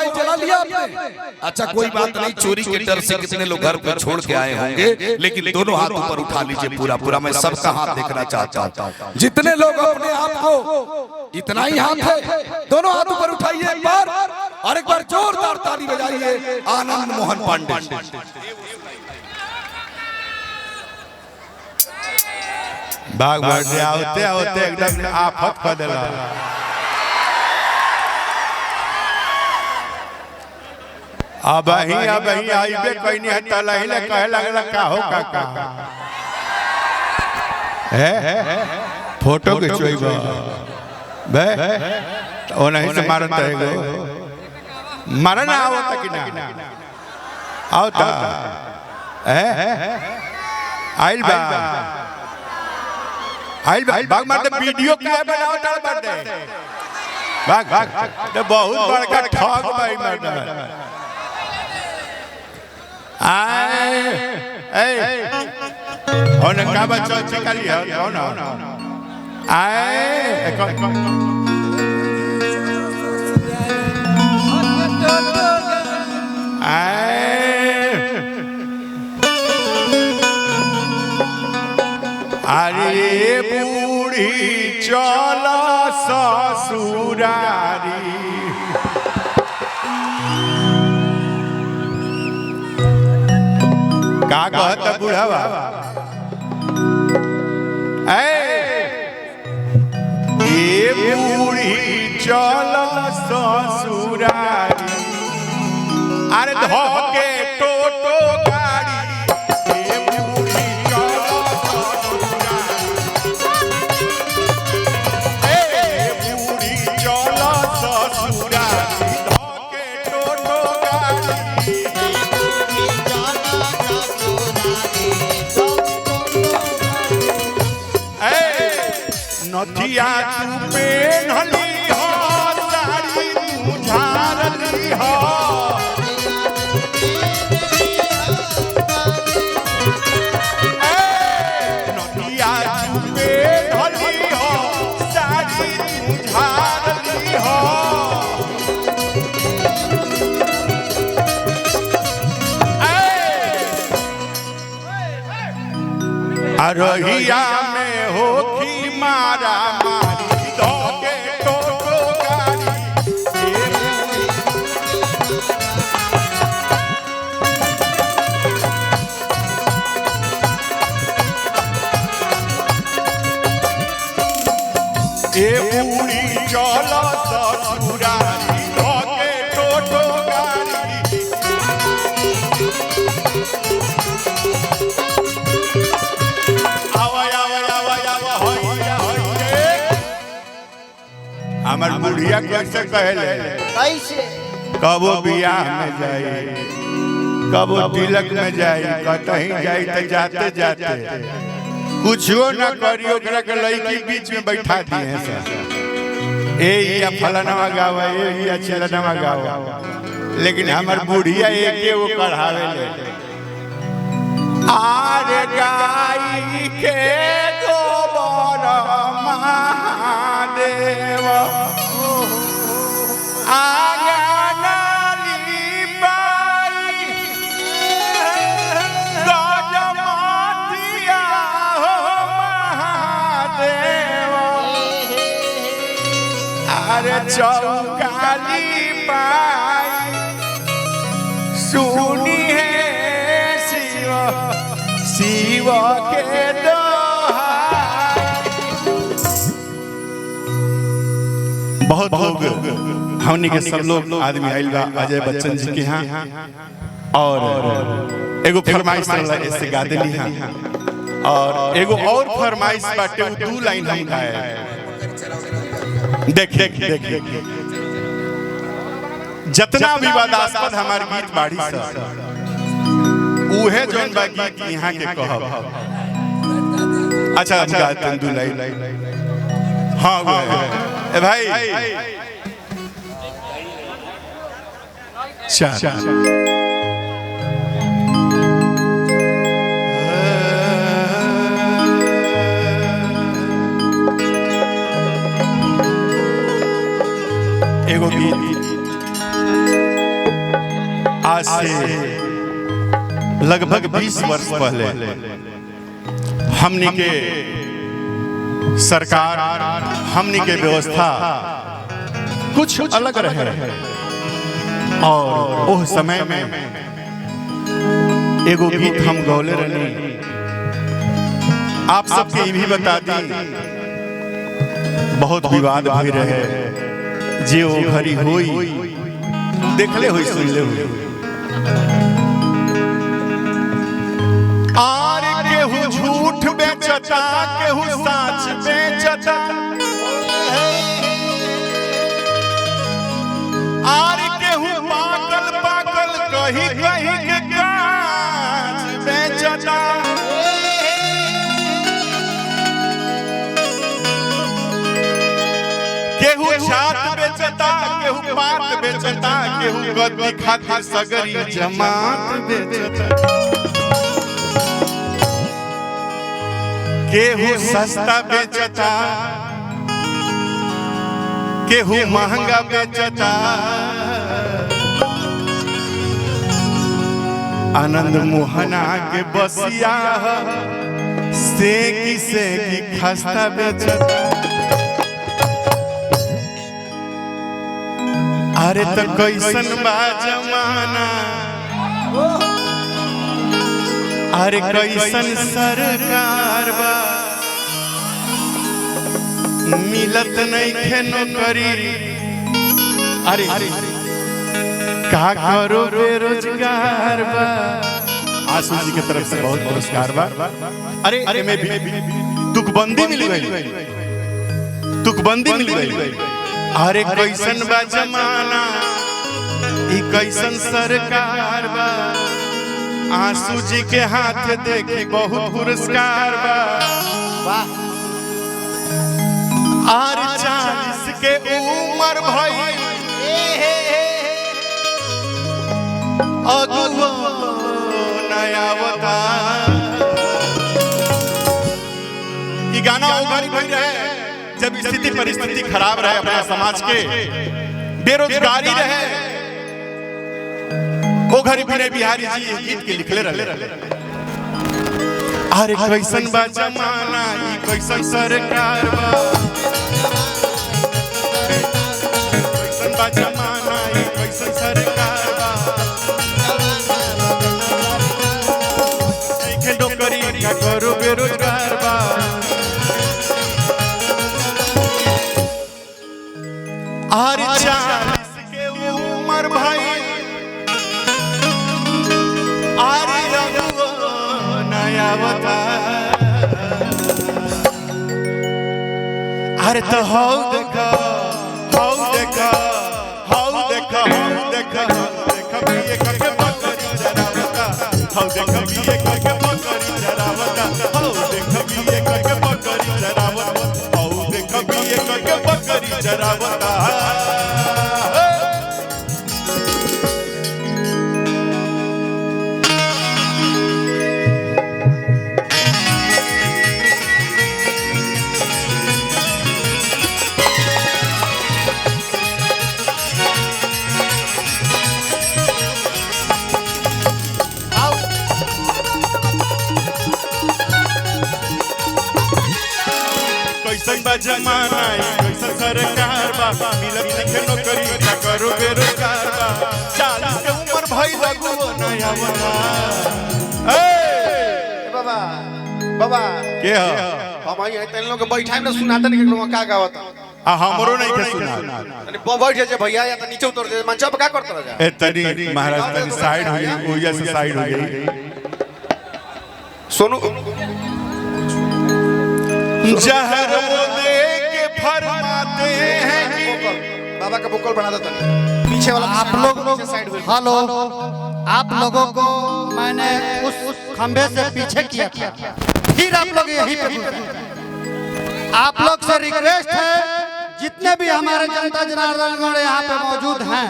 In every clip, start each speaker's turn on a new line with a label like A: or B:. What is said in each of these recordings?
A: Mobile चला लिया आपने। अच्छा कोई बात नहीं, चोरी के डर से कितने लोग घर पर छोड़ के आए होंगे, लेकिन दोनों हाथ ऊपर उठा लीजिए पूरा पूरा। मैं सबका हाथ देखना चाहता हूँ। जितने लोग अपने आप को, इतना ही हाथ है, दोनों हाथ ऊपर उठाइए एक बार, और एक बार जोरदार ताली बजाइए आनंद मोहन पांडे।
B: भाग बढ़ आवते आवते एकदम आफत कर देला। अब ही आइबे कोई नहीं हटा लहिले कहे लगला का हो काका है फोटो खिंचोइबा बे ओ नहीं से मारत रहेगो मरना आवत कि ना आवता है आइल बा भाग मार दे वीडियो का बनाओ ताल मार दे भाग तो बहुत बड़का ठग भाई मार दे आए ए ओने का बच्चा निकाली है कौन आए अरे बूढ़ी चला ससुरारी का कहता बुढ़ावा ए बूढ़ी चला ससुरारी अरे धोके टोटो गाड़ी नथिया तू पेन्हली हो साड़ी तू झारली हो नथिया तू पेन्हली हो साड़ी तू झारली हो अरहिया में होखी मारा मारी धोके टोटो गाड़ी ए बूढ़ी चला ससुरारी धोके टोटो गाड़ी हमार बुढ़िया कैसे कहले
C: कैसे
B: कबो बियाह में जाई कबो तिलक में जाई कतहीं जाई तो जाते जाते कुछो ना करियो ओकरा के लड़की बीच में बैठा दिए सर ए या फलाना गावा ए या चलना गावा लेकिन हमार बुढ़िया एके वो कढ़ावे ले आरे गाई के गोबर महादेव आंगनली बाई गजमतिया हो महादेव अरे चौकाली पाई सुनी है शिव के बहुत बहुत हमनी के सब लोग आदमी आइल बा अजय बच्चन जी के यहाँ और एगो फरमाइश ऐसे गा देली हां और एगो और फरमाइश बाटे दो लाइन हम गाए देख जितना विवादास्पद हमार गीत बाड़ी सा उहे जोन बा गीत यहाँ के कहब अच्छा हम गाते हैं दो लाइन हाँ वो ए भाई एगो गीत आज से लगभग 20 वर्ष पहले हमनी के सरकार, हमनी के व्यवस्था कुछ अलग रहे और उस समय में एगो गीत हम गौले रहनी। आप सबके ये भी बता दी, बहुत विवाद भी रहे, जे वो घड़ी हुई देखले हुई सुनले हुई। आर केहू झूठ बेचता, केहू सच बेचता, आर केहू पागल पागल कहीं कहीं के काज बेचता। केहू छात बेचता, केहू पात बेचता, केहू गद्दी खातिर सगरी जमात बेचता। केहू सस्ता बेचता, केहू महंगा बेचता। आनंद मोहना के बसिया सेकी सेकी खस्ता बेचता। अरे तो कैसन बा जमाना, अरे कैसन सरकार बा, मिलत नहीं खे नौकरी। अरे का करो बेरोजगार बा। आशु जी की तरफ से बहुत पुरस्कार बा। अरे में भी तुकबंदी मिल गई, तुकबंदी मिल गई। अरे कैसन बा जमाना, ई कैसन सरकार बा। आंसू जी के हाथ देखी बहुत पुरस्कार बा। आर 40 के उम्र भई अगुआ नया बता। ई गाना वो घड़ी भई रहे जब स्थिति परिस्थिति खराब रहे अपने समाज के, बेरोजगारी रहे। वो घड़ी फिरे बिहारी जी गीत के लिखले रहे। अरे कैसन बा जमाना, ई कैसन सरकार बा। कैसन बा जमाना, ई कैसन सरकार बा। देखे नौकरी का करो बेरोजगार बा। अरे 40 के उम्र भाई, अरे नया बता। अरे तो हौ देखा, हौ देखा, हौ देखा, हौ देखा, देखा भी एक के बकरी चरावता। हौ देखा भी एक के बकरी चरावता। हौ देखा भी एक के बकरी चरावता। हौ देखा भी एक के बकरी चरावता। कैसन बा जमाना, कैसन सरकार बा। मिलत नहीं नौकरी, का करो बेरोजगार बा। 40 के उम्र भई लगुओ नया बता।
C: बाबा बाबा
B: के ह
C: हम आई तन लोग के बैठाई में सुनाते नहीं के का गावत।
B: आ हमरो नहीं के सुना।
C: तनी बैठ जे भैया या त नीचे उतर जे मंच पे का करत रह जा।
B: ए तनी महाराज तनी साइड हो गई, ओया से साइड हो गई।
C: सोनू
B: जहर वो दे के फरमाते हैं कि
C: बाबा का बोकल बना देता पीछे वाला।
D: आप लोग हेलो, आप लोगों को मैंने उस खंबे से पीछे किया था, फिर आप लोग यहीं पे घुसे। आप लोग से रिक्वेस्ट है, जितने भी हमारे जनता जनार्दन गण यहाँ पे मौजूद हैं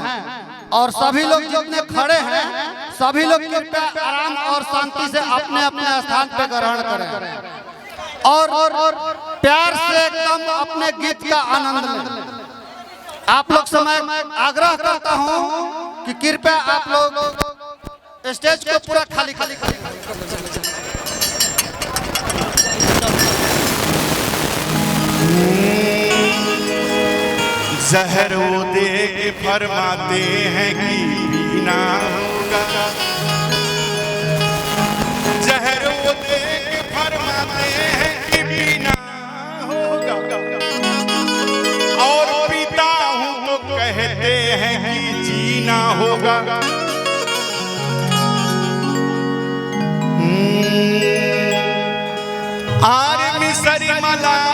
D: और सभी लोग जितने खड़े हैं, सभी लोग कृपया आराम और शांति से अपने अपने स्थान पे ग्रहण करें और प्यार से एकदम अपने गीत का आनंद लें। आप लोग से मैं आग्रह करता हूं कि कृपया आप लोग स्टेज को पूरा खाली खाली खाली
B: जहर वो दे के फरमाते हैं कि पीना होगा, जहर वो दे के फरमाते हैं कि पीना होगा, और पीता हूँ तो कहते हैं कि जीना होगा। आर्मी सरी मला